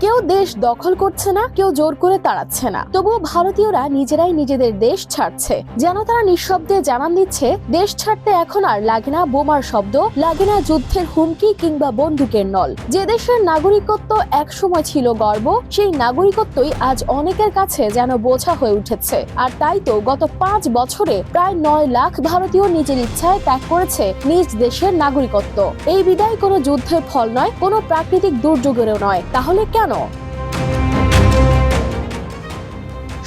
কেউ দেশ দখল করছে না, কেউ জোর করে তাড়াচ্ছে না, তবুও ভারতীয়রা নিজেরাই নিজেদের দেশ ছাড়ছে। যেন তারা নিঃশব্দে জানান দিচ্ছে, দেশ ছাড়তে এখন আর লাগে না বোমার শব্দ, লাগে না যুদ্ধের হুমকি কিংবা বন্দুকের নল। যে দেশের নাগরিকত্ব একসময় ছিল গর্ব, সেই নাগরিকত্বই আজ অনেকের কাছে যেন বোঝা হয়ে উঠেছে। আর তাই তো গত 5 বছরে প্রায় 9 লাখ ভারতীয় নিজের ইচ্ছায় ত্যাগ করেছে নিজ দেশের নাগরিকত্ব। এই বিদায় কোনো যুদ্ধের ফল নয়, কোনো প্রাকৃতিক দুর্যোগেরও নয়। তাহলে কেন?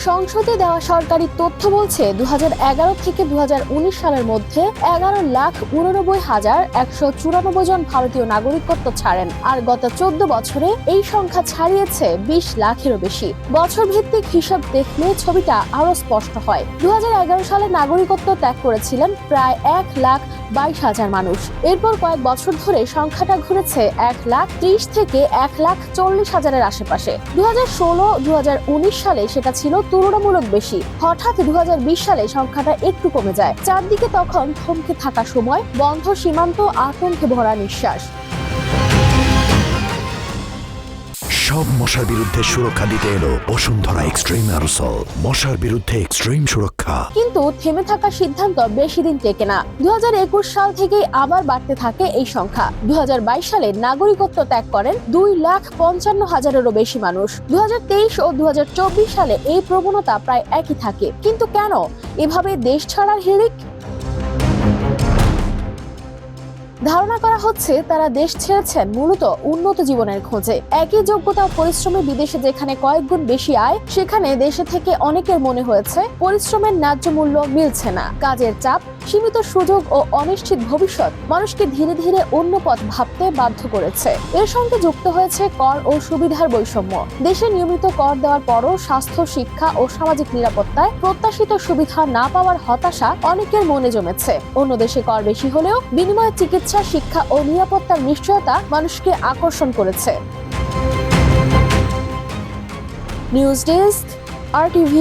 সংসদে দেওয়া সরকারি তথ্য বলছে 2011 থেকে 2019 সালের মধ্যে 11,89,194 জন ভারতীয় নাগরিকত্ব ছাড়েন। আর গত 14 বছরে এই সংখ্যা ছাড়িয়েছে 20 লাখেরও বেশি। বছর ভিত্তিক হিসাব দেখলে ছবিটা আরো স্পষ্ট হয়। 2011 সালে নাগরিকত্ব ত্যাগ করেছিলেন প্রায় 1,22,000 মানুষ। এরপর কয়েক বছর ধরে সংখ্যাটা ঘুরেছে 1,30,000 থেকে 1,40,000-এর আশেপাশে। 2016-2019 সালে সেটা ছিল তুলনামূলক বেশি। হঠাৎ 2020 সালে সংখ্যাটা একটু কমে যায়। চারদিকে তখন থমকে থাকা সময়, বন্ধ সীমান্ত, আতঙ্কে ভরা নিঃশ্বাস। সব মশার বিরুদ্ধে সুরক্ষা দিতে এলো বসুন্ধরা এক্সট্রিম অ্যারোসল, মশার বিরুদ্ধে এক্সট্রিম সুরক্ষা। কিন্তু থেমে থাকার সিদ্ধান্ত বেশি দিন টেকে না। 2021 সাল থেকেই আবার বাড়তে থাকে এই সংখ্যা। 2022 সালে নাগরিকত্ব ত্যাগ করেন 2,55,000-এরও বেশি মানুষ। 2023 ও 2024 সালে এই প্রবণতা প্রায় একই থাকে। কিন্তু কেন এভাবে দেশ ছাড়ার হিড়িক? ধারণা করা হচ্ছে তারা দেশ ছেড়েছেন মূলত উন্নত জীবনের খোঁজে। একই যোগ্যতা ও পরিশ্রমে বিদেশে যেখানে কয়েক গুণ বেশি আয়, সেখানে দেশে থেকে অনেকের মনে হয়েছে পরিশ্রমের ন্যায্য মূল্য মিলছে না। কাজের চাপ, সীমিত সুযোগ ও অনিশ্চিত ভবিষ্যৎ মানুষকে ধীরে ধীরে অন্য পথ ভাবতে বাধ্য করেছে। এর সঙ্গে যুক্ত হয়েছে কর ও সুবিধার বৈষম্য। দেশে নিয়মিত কর দেওয়ার পরও স্বাস্থ্য, শিক্ষা ও সামাজিক নিরাপত্তায় প্রত্যাশিত সুবিধা না পাওয়ার হতাশা অনেকের মনে জমেছে। অন্য দেশে কর বেশি হলেও বিনিময়ে চিকিৎসা, শিক্ষা ও নিরাপত্তার নিশ্চয়তা মানুষকে আকর্ষণ করেছে। News desk, RTV।